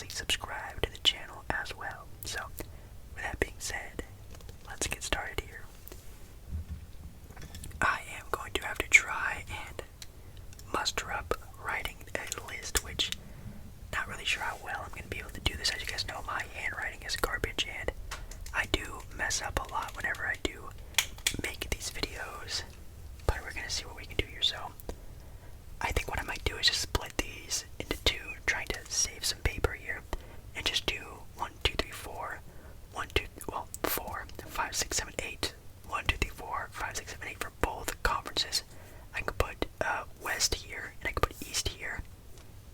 obviously subscribe to the channel as well. So, with that being said, let's get started here. I am going to have to try and muster up writing a list, which not really sure how well I'm going to be able to do this. As you guys know, my handwriting is garbage, and I do mess up a lot whenever I do make these videos, but we're going to see what we can do here. So I think what I might do is just split these into two, trying to save some paper here, and just do 1, 2, 3, 4, 4, 5, 6, 7, 8, 1, 2, 3, 4, 5, 6, 7, 8 for both conferences. I can put West here, and I can put East here.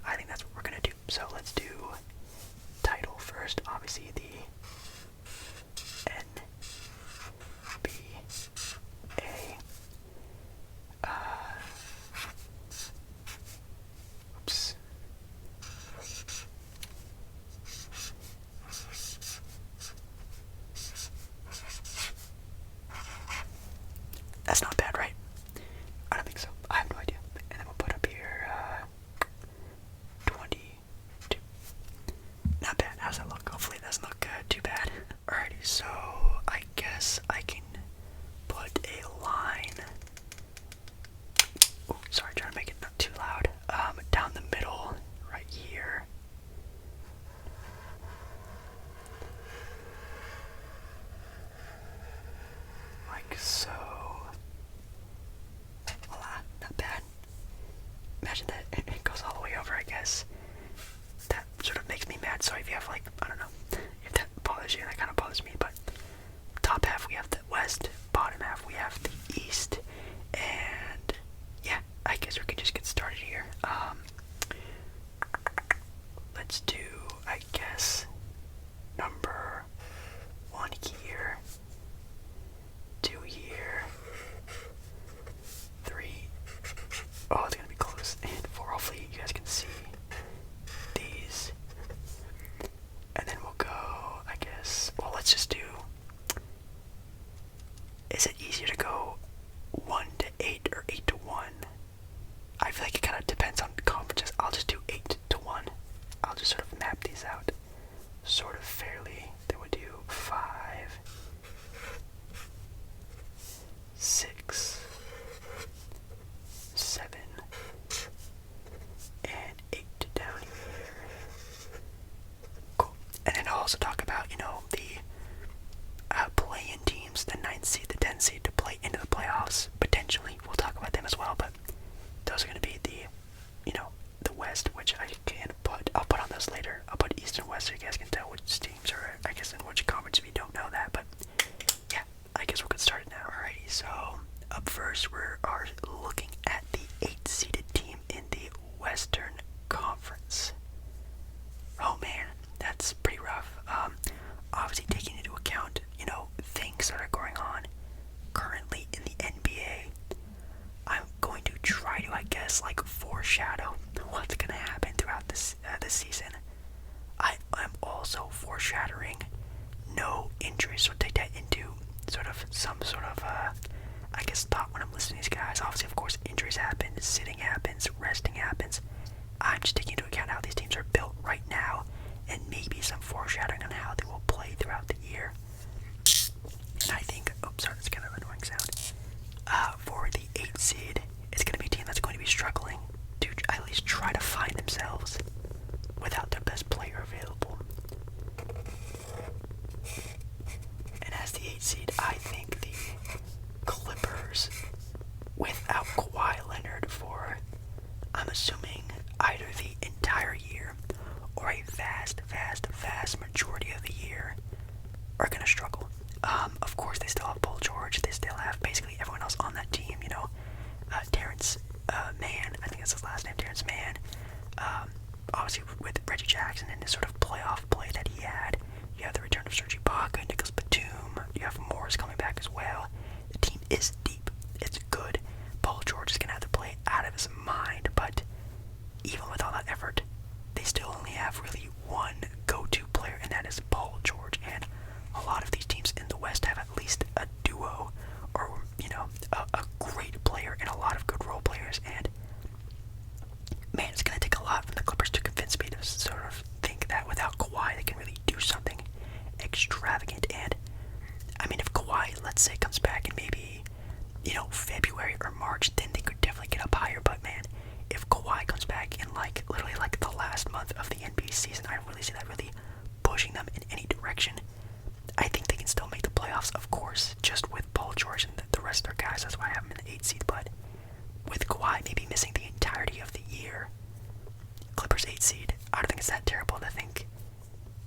I think that's what we're gonna do. So let's do title first. Obviously the NBA. Oops. That's not bad, right? I don't think so. I have no idea. And then we'll put up here 22. Not bad. How's that look? Hopefully it doesn't look too bad. Alrighty, so I guess I can put a line. Oh, sorry, trying to make it not too loud. Down the middle, right here. Like so. Voila, not bad. Imagine that it goes all the way over, I guess. That sort of makes me mad. Sorry if you have, like, I don't know, if that bothers you. That kind of bothers me, but top half we have the West, bottom half we have the East, and yeah, I guess we can just get started here. Let's do, I guess, number 1 here, 2 here, 3, oh, it's gonna be close, and 4, hopefully you guys can see these, and then we'll go, I guess, well, let's just do, is it easier to go 1 to 8 or 8 to 1? I feel like it kind of depends on conferences. I'll just do 8 to 1. I'll just sort of map these out sort of fairly. Then we'll do 5, 6, 7, and 8 down here. Cool. And then I'll also talk about, you know, the play-in teams, the 9th seed, the 10th seed to play into the playoffs. Potentially, we'll talk about them as well, but those are going to be the, you know, the West, which I can put, I'll put on those later. I'll put East and West so you guys can tell which teams are, I guess, in which conference if you don't know that, but yeah, I guess we'll get started now. Alrighty, so up first we are looking at the 8th seeded team in the Western Conference. Oh man, that's pretty rough. Obviously taking into account, you know, things that are going on currently in the NBA, I'm going to try to, I guess, like foreshadow what's going to happen throughout this season. I am also foreshadowing no injuries, so take that into sort of some sort of, I guess, thought when I'm listening to these guys. Obviously, of course, injuries happen, sitting happens, resting happens. I'm just taking into account how these teams are built right now, and maybe some foreshadowing on how they will play throughout the year. And I think, oops, sorry, that's kind of an annoying sound. For the 8th seed, it's going to be a team that's going to be struggling to at least try to find themselves without their best player available. And as the 8th seed, I think the Clippers, without Kawhi Leonard for, I'm assuming, either the entire year or a vast majority of the year, are going to struggle. Of course, they still have Paul George. They still have basically everyone else on that team. You know, Terrence Mann. I think that's his last name, Terrence Mann. Obviously, with Reggie Jackson and the sort of playoff play that he had, you have the return of Serge Ibaka, Nicholas Batum. You have Morris coming back as well. The team is deep. It's good. Paul George is going to have to play out of his mind, but even with all that effort, they still only have really one go-to player, and that is Paul George. And a lot of these teams in the West have at least a duo, or, you know, a great player and a lot of good role players. And man, it's going to take a lot from the Clippers to convince me to sort of think that without is that terrible to think?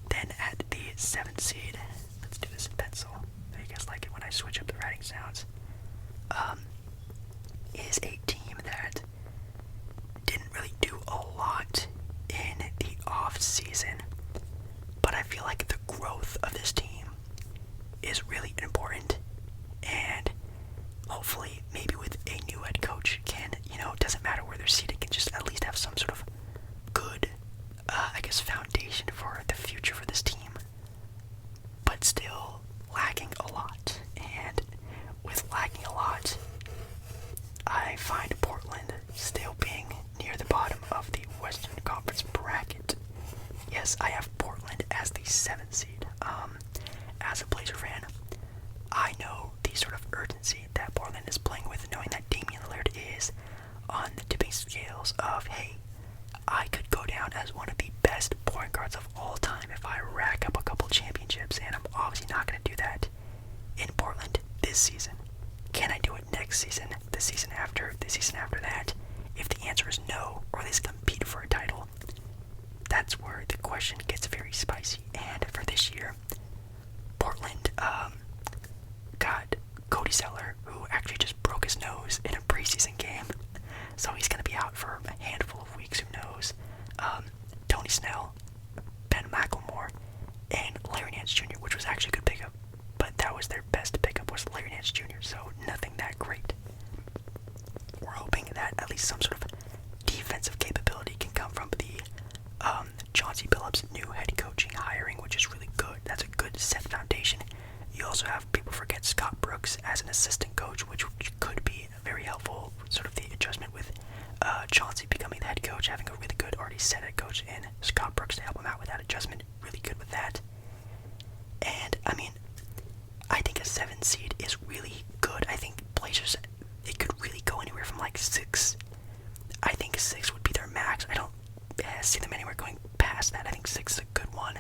Then at the 7th seed, let's do this in pencil. You guys like it when I switch up the writing sounds. Is a team that didn't really do a lot in the off season, but I feel like the growth of this team is really important, and hopefully maybe with a new head coach can, it doesn't matter where they're seated, can just at least have some sort of good, foundation for the future for this team, but still lacking a lot. And with lacking a lot, I find Portland still being near the bottom of the Western Conference bracket. Yes, I have Portland as the 7th seed. As a Blazer fan, I know the sort of urgency that Portland is playing with, knowing that Damian Lillard is on the tipping scales of, hey, I could go down as one of the best point guards of all time if I rack up a couple championships, and I'm obviously not going to do that in Portland this season. Can I do it next season, the season after that? If the answer is no, or they compete for a title, that's where the question gets very spicy. And for this year, Portland got Cody Zeller, who actually just broke his nose in a preseason game, so he's going to be out for a handful of weeks, who knows. Tony Snell, Ben McLemore, and Larry Nance Jr., which was actually a good pickup, but that was their best pickup, was Larry Nance Jr., so nothing that great. We're hoping that at least some sort of defensive capability can come from the Chauncey Billups' new head coaching hiring, which is really good. That's a good set foundation. You also have, people forget, Scott Brooks as an assistant coach, which could be very helpful, sort of the adjustment with Chauncey becoming the head coach, having a really good already set head coach in Scott Brooks to help him out with that adjustment. Really good with that. And, I think a 7 seed is really good. I think Blazers, it could really go anywhere from like 6. I think 6 would be their max. I don't see them anywhere going past that. I think 6 is a good one.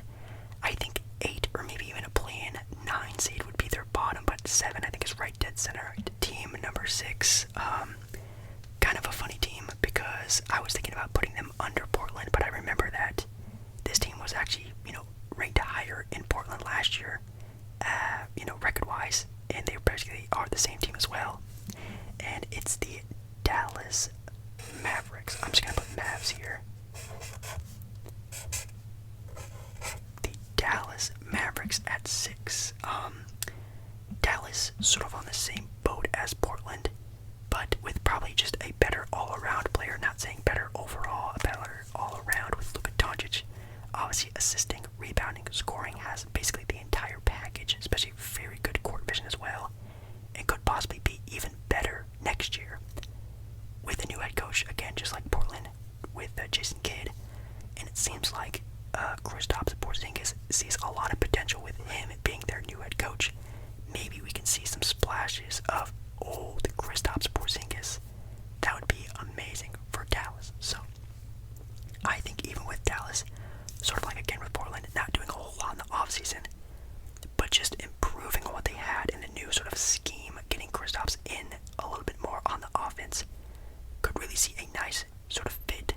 I think 8 or maybe even a play-in 9 seed would be their bottom, but 7 I think is right dead center. Team number 6, kind of a funny team because I was thinking about putting them under Portland, but I remember that this team was actually, ranked higher in Portland last year, record-wise, and they basically are the same team as well. And it's the Dallas Mavericks. I'm just gonna put Mavs here. The Dallas Mavericks at 6. Dallas sort of on the same boat as Portland, but with probably just a better all-around player. Not saying better overall, a better all-around with Luka Doncic. Obviously, assisting, rebounding, scoring, has basically the entire package, especially very good court vision as well, and could possibly be even better next year with a new head coach, again, just like Portland, with Jason Kidd. And it seems like Kristaps Porzingis sees a lot of potential with him being their new head coach. Maybe we can see some splashes of old Kristaps Porzingis. That would be amazing for Dallas. So I think even with Dallas, sort of like again with Portland, not doing a whole lot in the offseason, but just improving on what they had in the new sort of scheme, getting Kristaps in a little bit more on the offense, could really see a nice sort of fit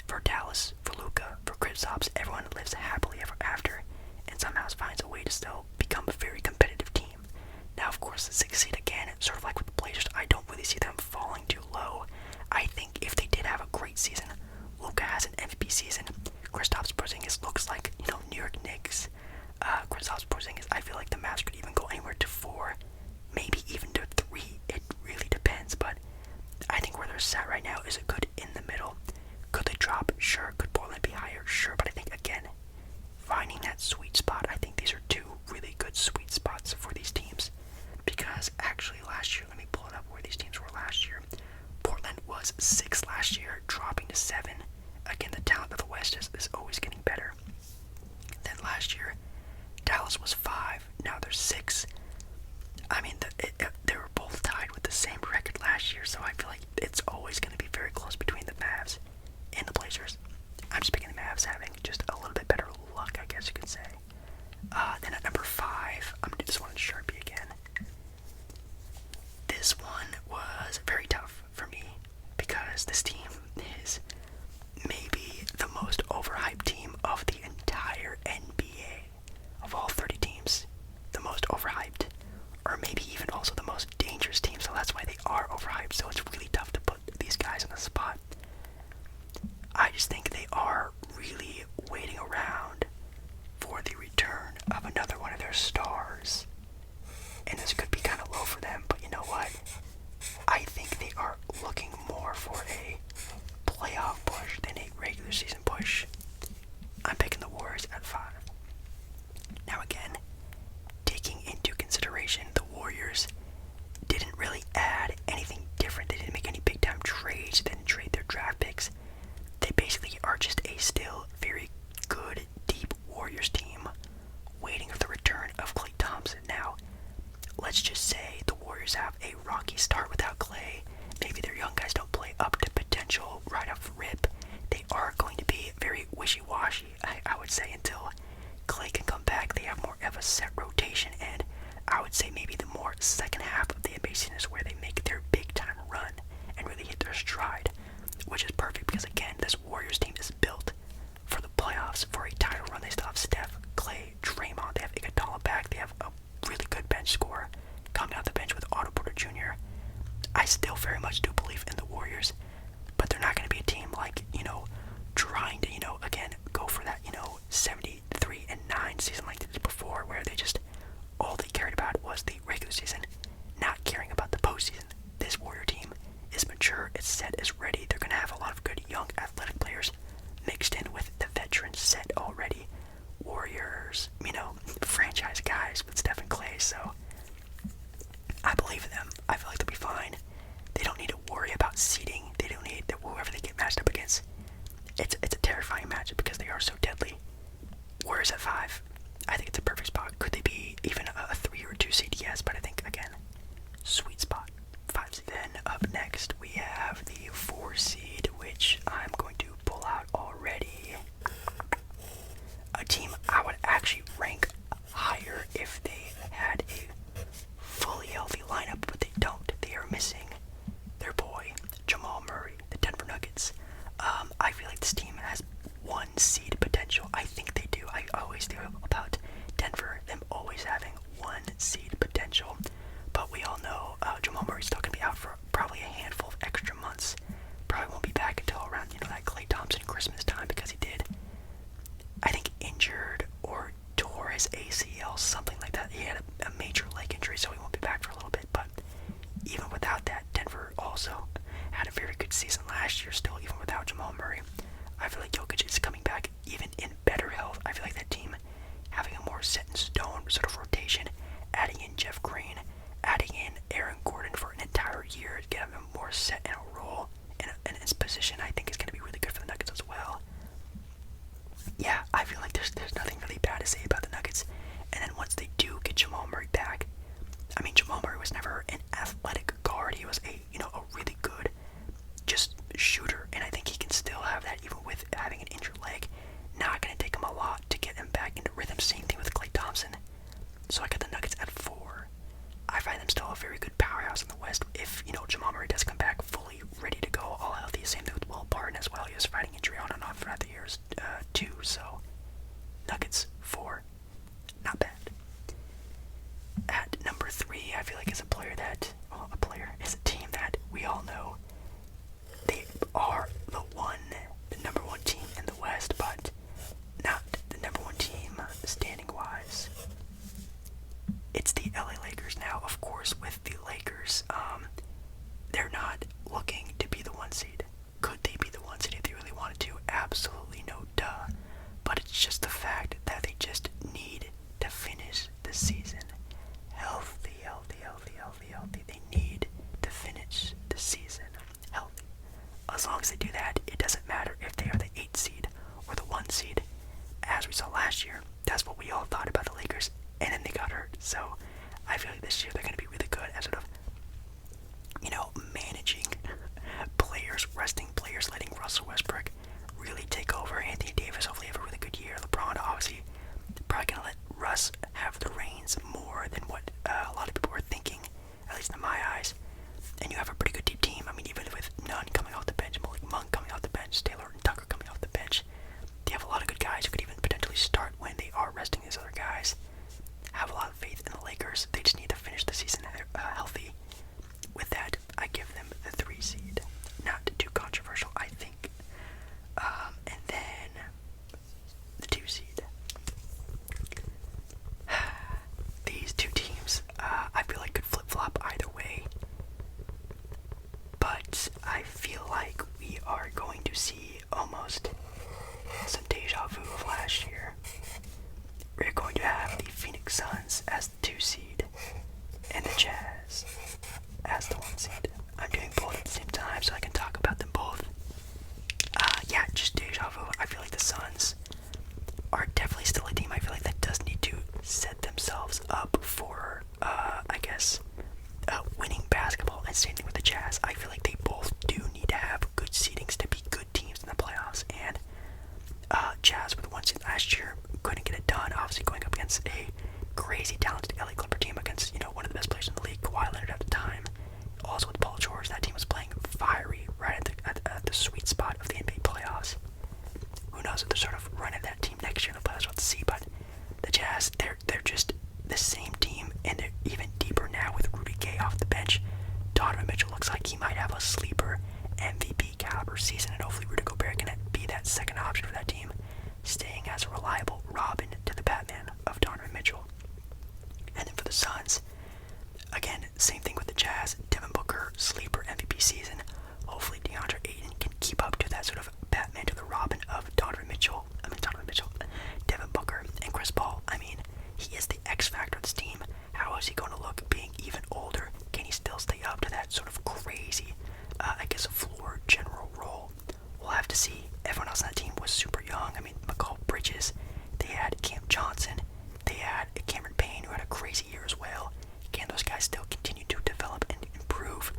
for Dallas, for Luka, for Kristaps. Everyone lives happily ever after, and somehow finds a way to still become a very competitive team. Now, of course, the 6th seed again, sort of like with the Blazers, I don't really see them falling too low. I think if they did have a great season, Luka has an MVP season, Kristaps Porzingis looks like, New York Knicks. Kristaps Porzingis, I feel like the Mavs could even go anywhere to 4, maybe even to 3. It really depends, but I think where they're sat right now is a good in the middle. Could they drop? Sure. Could Portland be higher? Sure. But I think, again, finding that sweet spot, I think these are 2 really good sweet spots for these teams. Because actually last year, let me pull it up where these teams were last year. Portland was 6 last year, dropping to 7. Again, the talent of the West is always getting better. Then last year, Dallas was 5. Now they're 6. I mean, they were both tied with the same record last year, so I feel like it's always going to be very close between the Mavs and the Blazers. I'm just picking the Mavs having just a little bit better luck, I guess you could say. Then at number 5, I'm going to do this one in Sharpie again. This one was very tough for me because this team is maybe the most overhyped team regular season push, I'm picking the Warriors at 5. Now again, taking into consideration the Warriors didn't really add anything different. They didn't make any big time trades. They didn't trade their draft picks. They basically are just a still very good, deep Warriors team waiting for the return of Klay Thompson. Now, let's just say the Warriors have a rocky start without Klay. Maybe their young guys don't play up to potential right off the rip. They are going to be very wishy-washy, I would say, until Klay can come back. They have more of a set rotation, and I would say maybe the more second half of the NBA season is where they make their big-time run and really hit their stride, which is perfect because, again, this Warriors team is built for the playoffs, for a title run. They still have Steph, Klay, Draymond. They have Iguodala back. They have a really good bench scorer coming out the bench with Otto Porter Jr. I still very much do believe in the Warriors, but they're not going to be a team like, trying to, again, go for that, 73-9 season like they did before, where they just, all they cared about was the regular season, not caring about the postseason. This Warrior team is mature, it's set, it's ready. They're going to have a lot of good young athletic players mixed in with the veteran set already. Warriors, franchise guys with Steph and Klay, so I believe in them. I feel like they'll be fine. They don't need to worry about seeding. They don't need that whoever they get matched up against. It's a terrifying matchup because they are so deadly. Warriors at 5. I think it's a perfect spot. Could they be even a 3 or 2 seed? Yes, but I think, again, sweet spot. 5 seed. Then up next we have the 4 seed, which I'm going to pull out already. A team I would actually rank higher if they had a fully healthy lineup, but they don't. They are missing their boy, Jamal Murray, the Denver Nuggets. I feel like this team has 1 seed potential. I think they do. I always think about Denver, them always having 1 seed potential. But we all know Jamal Murray's still going to be out for probably a handful of extra months. Probably won't be back until around, that Klay Thompson Christmas time, because he did, I think, injured or tore his ACL, something like that. He had a major leg injury, so he won't be back for a little bit. But even without that, Denver also had a very good season last year still, even without Jamal Murray. I feel like Jokic is coming back even in better health. I feel like that team having a more set in stone sort of rotation, adding in Jeff Green, adding in Aaron Gordon for an entire year, getting him more set in a role in his position, I think is going to be really good for the Nuggets as well. Yeah, I feel like there's nothing really bad to say about the Nuggets. And then once they do get Jamal Murray back, I mean, Jamal Murray was never an athletic guard. He was a really good just shooter, and I think he can still have that even with having an injured leg. Not going to take him a lot to get him back into rhythm. Same thing with Klay Thompson. So I got the Nuggets at 4. I find them still a very good powerhouse in the West. If, Jamal Murray does come back fully ready to go, all healthy. Same thing with Will Barton as well. He was fighting injury on and off throughout the years too. So Nuggets 4, not bad. At number 3, I feel like is a team that we all know they are the number one team in the West, but not the number 1 team standing wise. It's the LA Lakers now. Of course, with the Lakers, they're not looking to be the 1 seed. Could they be the 1 seed if they really wanted to? Absolutely no, duh. But it's just the fact that as the 2 seed and the Jazz as the 1 seed. I'm doing both at the same time so I can talk about them both. Yeah, just deja vu. I feel like the Suns are definitely still a team I feel like that does need to set themselves up for, winning basketball. And same thing with the Jazz. I feel like they both do need to have good seedings to be good teams in the playoffs. And Jazz with 1 seed last year couldn't get it done. Obviously going up against a crazy talented LA Clipper team against, one of the best players in the league, Kawhi Leonard at the time. Also with Paul George, that team was playing fiery right at the sweet spot of the NBA playoffs. Who knows if they're sort of running that team next year in the playoffs, we'll have to see. But the Jazz, they're just the same team, and they're even deeper now with Rudy Gay off the bench. Donovan Mitchell looks like he might have a sleeper MVP caliber season, and hopefully Rudy Gobert can be that second option for that team, staying as a reliable Robin to the Batman of Donovan Mitchell. And then for the Suns, again, same thing with the Jazz. Devin Booker, sleeper MVP season. Hopefully DeAndre Ayton can keep up to that sort of Batman to the Robin of Devin Booker, and Chris Paul. I mean, he is the X factor of this team. How is he going to look being even older? Can he still stay up to that sort of crazy, floor general role? We'll have to see. Everyone else on that team was super young. I mean, Mikal Bridges, they had Cam Johnson, they had Cameron Payne, who had a crazy year as well. Can those guys still continue to develop and improve?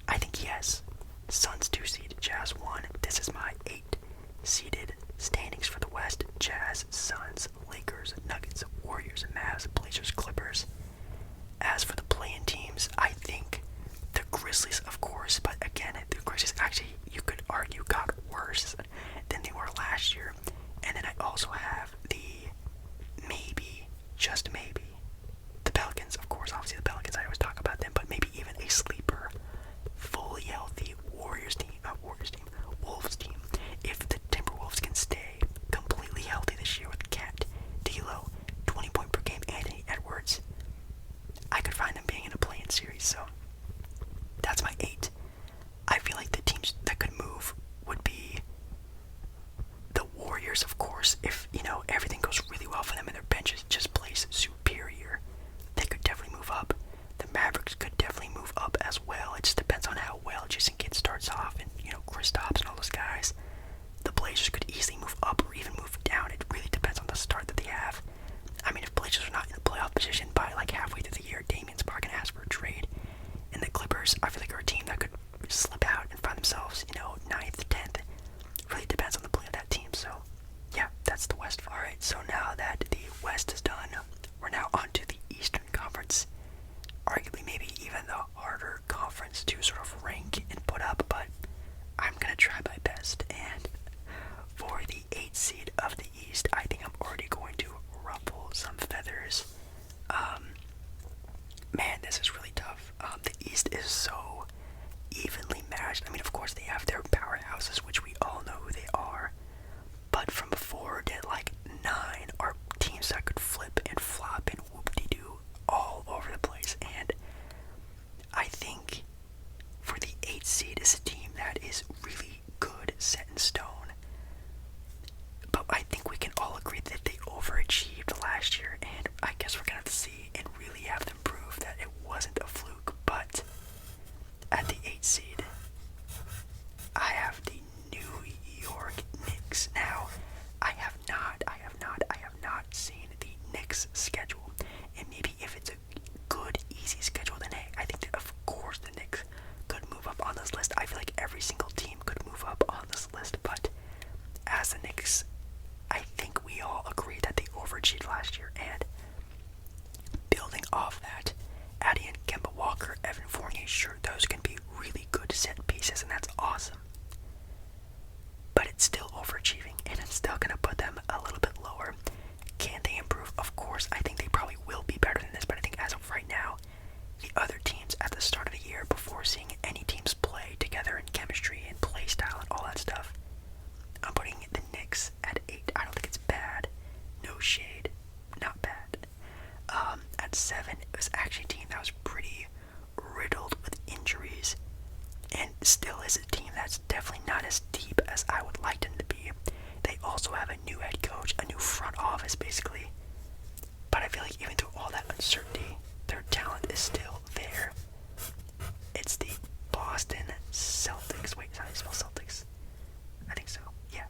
I think yes. Suns 2 seed, Jazz 1. This is my 8 seeded standings for the West. Jazz, Suns, Lakers, Nuggets, Warriors, Mavs, Blazers, Clippers. As for the play-in teams, I think the Grizzlies, of course, but again, the Grizzlies actually, you could argue, got worse than they were last year. And then I also have just maybe, the Pelicans, of course. Obviously the Pelicans, I always talk about them, but maybe even a sleeper, fully healthy Wolves team. If the Timberwolves can stay completely healthy this year with Cat, D'Lo, 20-point per game, Anthony Edwards, I could find them being in a play-in series. So that's my 8. I feel like the teams that could move would be the Warriors, of course. If everything goes really well for them and their bench just plays superior, they could definitely move up. The Mavericks could definitely move up as well. It just depends on how well Jason Kidd starts off, and Kristaps and all those guys. The Blazers could easily move up or even move down. It really depends on the start that they have. I mean, if Blazers are not in the playoff position by like halfway through the year, Damian's probably gonna ask for a trade. And the Clippers, I feel like, are a team that could slip out and find themselves, 9th, 10th. Really depends on the play of that team. So yeah, that's the West. Alright, so now that the West is done, we're now on to the Eastern Conference. Arguably maybe even the harder conference to sort of rank and put up, but I'm gonna try my best. And for the 8th seed of the East, I think I'm already going to ruffle some feathers. Man, this is really tough. The East is so evenly matched. I mean, of course, they have their powerhouses, which we all know who they are. But from 4 to like 9 are teams that could flip and flop and whoop-de-doo all over the place. And I think for the 8th seed is a team that is really good, set in stone. But I think we can all agree that they overachieved last year, and I guess we're gonna have to see and really have them prove that it wasn't a fluke. But at the 8th seed, I have the New York Knicks. Now, I have not seen the Knicks schedule, and maybe if it's a good, easy schedule, then hey, I think that of course the Knicks could move up on this list. I feel like every single team could move up on this list, but as the Knicks, I think we all agree that they overachieved last year, and building off that, adding in Kemba Walker, Evan Fournier, sure, those can be really good set pieces, and that's awesome. But it's still overachieving, and it's still going to put them a little bit lower. Can they improve? Of course, I think they probably will be better than this, but I think as of right now, the other teams at the start of the year, before seeing any teams play together in chemistry and play style and all that stuff, I'm putting the Knicks at 8. I don't think it's bad. No shade. Not bad. At 7, it was actually a team that was pretty riddled with injuries, and still is a team that's definitely not as deep as I would like them to be. They also have a new head coach, a new front office basically, but I feel like even through all that uncertainty, their talent is still there. It's the Boston Celtics. Wait, is that how you spell Celtics? I think so. Yeah.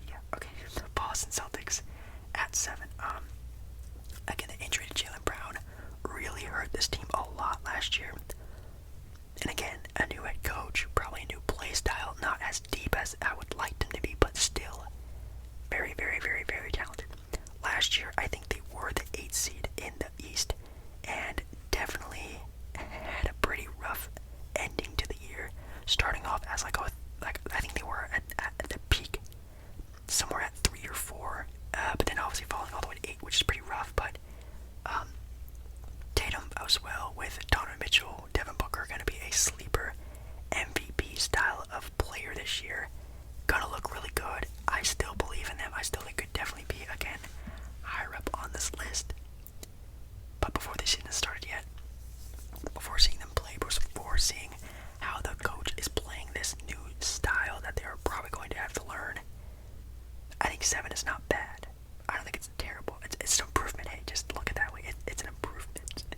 Yeah. Okay. The Boston Celtics at 7. Again, the injury to Jaylen Brown really hurt this team a lot last year. And again, a new head coach, probably a new play style, not as deep as I would like them to be, but still very, very, very, very talented. Last year, I think they were the 8th seed in the East, and definitely had a pretty rough ending to the year. Starting off as like I think they were at the peak, somewhere at 3 or 4, but then obviously falling all the way to 8, which is pretty rough. But Tatum as well with Donovan Mitchell, Devin Booker going to be a sleeper MVP style of player this year. Gonna look really good. I still believe in them. I still think could definitely be, again, higher up on this list. But before the season has started yet, before seeing them play, before seeing how the coach is playing this new style that they're probably going to have to learn, I think 7 is not bad. I don't think it's terrible. It's an improvement. Hey, just look at that way. It's an improvement.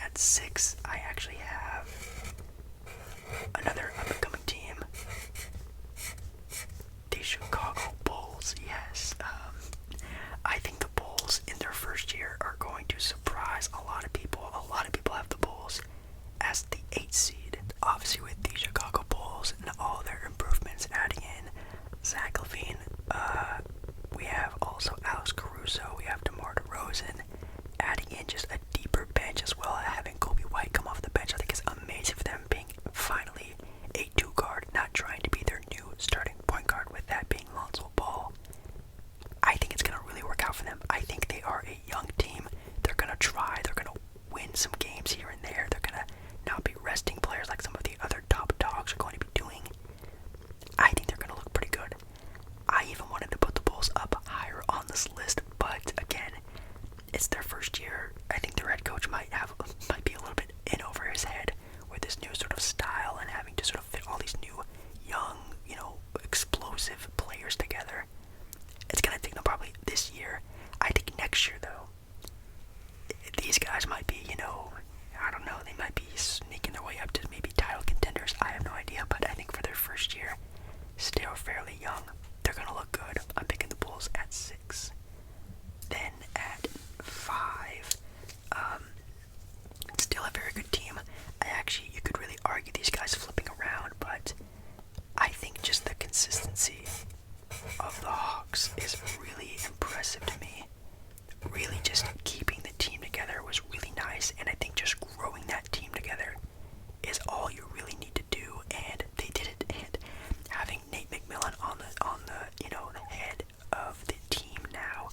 At 6, I actually have another up-and-coming team, the Chicago Bulls. Yes, I think the Bulls in their first year are going to surprise a lot of people. A lot of people have the Bulls as the 8th seed. Obviously, with the Chicago Bulls and all their improvements, adding in Zach LaVine, we have also Alex Caruso, we have DeMar DeRozan, adding in just a deeper bench as well, having Kobe White come off the bench. I think it's amazing for them being finally a 2 guard, not trying to be their new starting point guard, with that being Lonzo Ball. I think it's going to really work out for them. I think they are a young team. They're going to try. They're going to win some games here and there. They're going to not be resting players like some of the other top dogs are going to be doing. I think they're going to look pretty good. I even wanted to put the Bulls up higher on this list, but again, it's their first year. I think their head coach might be a little bit in over his head with this new sort of style and having to sort of fit all these new, young, explosive players together. It's gonna take them probably this year. I think next year, though, these guys might be, I don't know, they might be sneaking their way up to maybe title contenders. I have no idea, but I think for their first year, still fairly young, they're gonna look good. I'm picking the Bulls at 6. Then at 5, still a very good team. You could really argue these guys flipping around, but I think just the consistency of the Hawks is really impressive to me. Really just keeping the team together was really nice, and I think just growing that team together is all you really need to do, and they did it. And having Nate McMillan on the the head of the team now,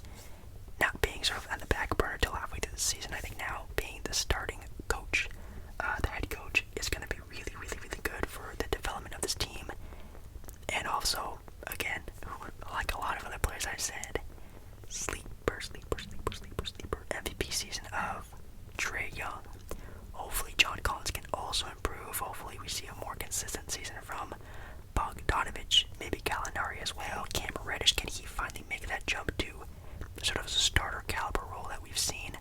not being sort of on the back burner till halfway through the season, I think now being the starting coach, the head coach, is going to be really, really, really good for the development of this team. And also, again, like a lot of other players I said, sleeper MVP season of Trae Young. Hopefully John Collins can also improve. Hopefully we see a more consistent season from Bogdanovich, maybe Gallinari as well. Cam Reddish, can he finally make that jump to sort of a starter caliber role that we've seen?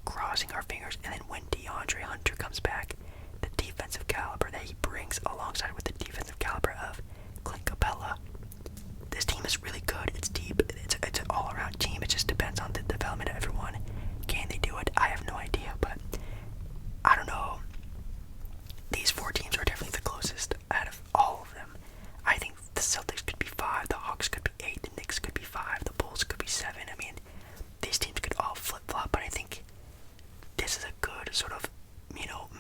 Crossing our fingers. And then when DeAndre Hunter comes back, the defensive caliber that he brings alongside with the defensive caliber of Clint Capella, this team is really good. It's deep. It's an all-around team. It just depends on the development of everyone. Can they do it? I have no idea, but I don't know. These 4 teams are definitely the closest out of all of them. I think the Celtics could be 5, the Hawks could be 8, the Knicks could be 5, the Bulls could be 7. I mean, these teams could all flip-flop, but I think this is a good sort of,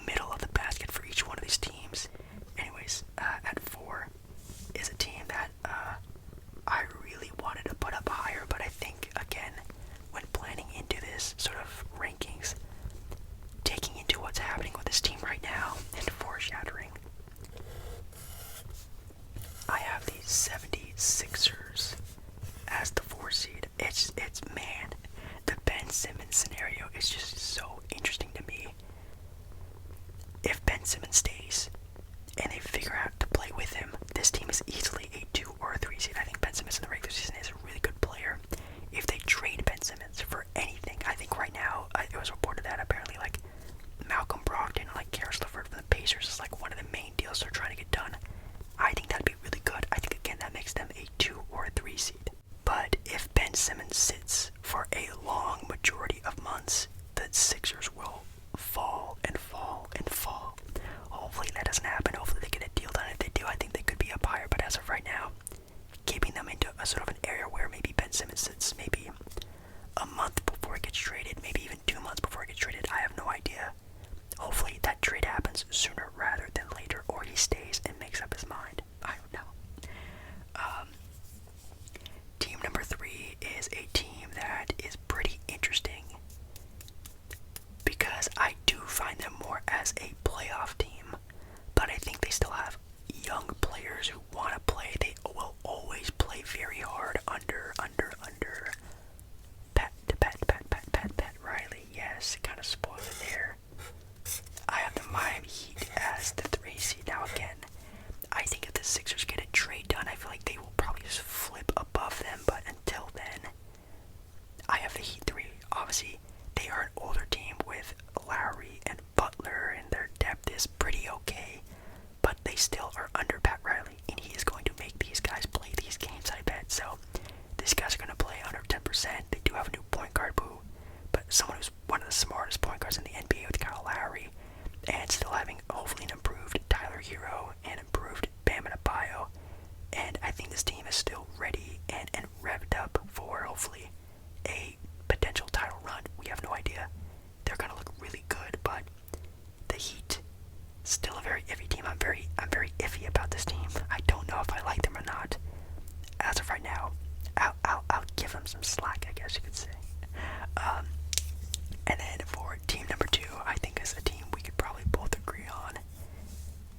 middle of the basket for each one of these teams. Anyways, at 4 is a team that I really wanted to put up higher, but I think, again, when planning into this sort of rankings, taking into what's happening with this team right now and foreshadowing, I have the 76ers as the 4 seed. It's man, the Ben Simmons scenario is just so interesting to me. If Ben Simmons stays and they figure out to play with him, this team is easily a 2 or a 3 seed. I think Ben Simmons in the regular season is a really good player. If they trade Ben Simmons for anything, a sort of an area where maybe Ben Simmons sits maybe a month before it gets traded, maybe even 2 months before it gets traded. I have no idea. Hopefully that trade happens sooner rather than later, or he stays and makes up his mind. I don't know. Team number 3 is a team that is pretty interesting because I do find them more as a playoff team, but I think they still have young players who want to play. They will always play very hard under Pat Riley. Yes, kind of spoiled it there. I have the Miami Heat as the 3 seed. Now again, I think if the Sixers get a trade done, I feel like they will probably just flip above them, but until then, I have the Heat 3. Obviously, they are an older team with Lowry and Butler, and their depth is pretty okay, but they still are under Pat Riley, and he is going to make these guys play these games, I bet. So, these guys are going to play under 10%. They do have a new point guard, but someone who's one of the smartest point guards in the NBA with Kyle Lowry, and still having hopefully an improved Tyler Hero and improved Bam Adebayo. And I think this team is still ready and revved up for hopefully a potential title run. We have no idea. They're gonna look really good, but the Heat, still a very iffy team. I'm very iffy about this team. I don't know if I like them or not. As of right now, I'll give them some slack, I guess you could say. And then for team number 2, I think is a team we could probably both agree on,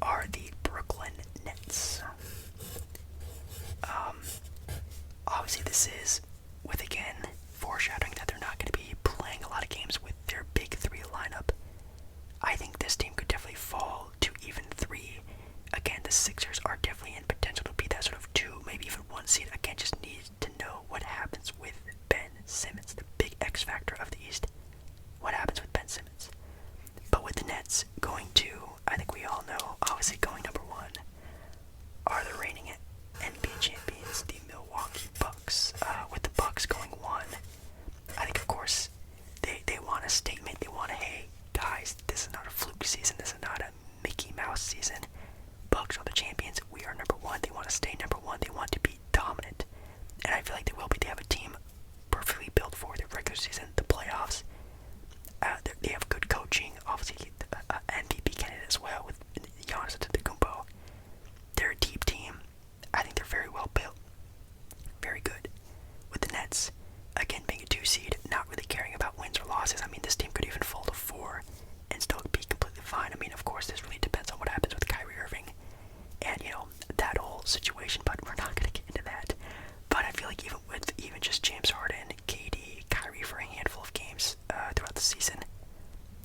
are the Brooklyn Nets. Obviously this is with, again, foreshadowing that they're not going to be playing a lot of games with their big 3 lineup. I think this team could definitely fall to even 3. Again, the Sixers are definitely in potential to be that sort of 2, maybe even 1 seed. Again, just need to know what happens with Ben Simmons, the big X factor of the East. What happens with Ben Simmons? But with the Nets going to, I think we all know, obviously going number 1, are the reigning NBA champions, the Milwaukee Bucks. With the Bucks going 1, I think of course they want a statement. They want a, hey guys, this is not a fluke season. This is not a Mickey Mouse season. Bucks are the champions. We are number 1. They want to stay number 1. They want to be dominant, and I feel like they will be. They have a team perfectly built for the regular season, the playoffs. They have good coaching, obviously MVP candidate as well with Giannis Antetokounmpo. They're a deep team. I think they're very well built, very good. With the Nets, again being a 2 seed, not really caring about wins or losses. I mean, this team could even fall to 4 and still be completely fine. I mean, of course, this really depends on what happens with Kyrie Irving and that whole situation, but we're not going to get into that. But I feel like even just James Harden, KD, Kyrie for a handful of games throughout the season,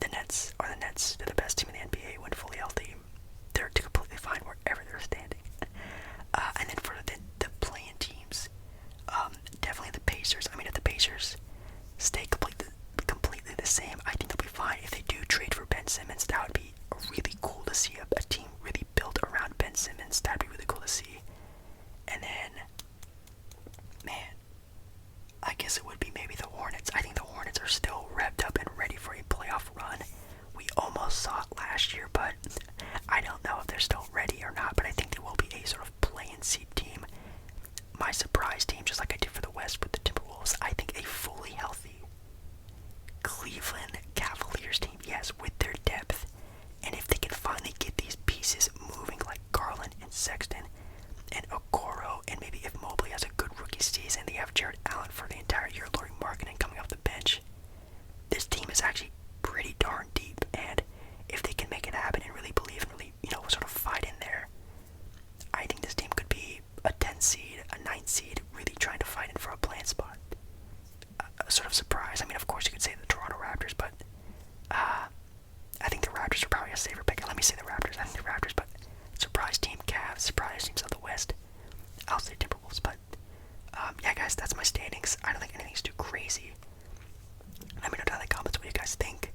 the Nets are the Nets. They're the best team in the NBA when fully healthy. They're completely fine wherever they're standing. And then for the play-in teams, definitely the Pacers. I mean, if the Pacers stay completely the same, I think they'll be fine. If they do trade for Ben Simmons, that would be really cool to see. A team really built around Ben Simmons. That'd be really cool to see. And then, man, I guess it would be maybe the Hornets. I think the Hornets are still revved up and ready for a playoff run. We almost saw it last year, but I don't know if they're still ready or not. But I think they will be a sort of play-in seed team. My surprise team, just like I did for the West with the Timberwolves, I think a fully healthy Cleveland Cavaliers team, yes, with their depth. And if they can finally get these pieces moving like Garland and Sexton and Okoro, and maybe if Mobley has a good rookie season, they have Jared Allen for the entire year, Lauri Markkanen coming off the bench. This team is actually pretty darn deep, and if they can make it happen and really believe and really, sort of fight in there, I think this team could be a 10 seed, a 9 seed, really trying to fight in for a play-in spot. A sort of surprise. I mean, of course you could say the Toronto Raptors, but I think the Raptors are probably a safer pick. Let me say the Raptors. I think the Raptors, but surprise team Cavs, surprise teams of the West. I'll say Timberwolves, but yeah, guys, that's my standings. I don't think anything's too crazy. Let me know down in the comments what you guys think.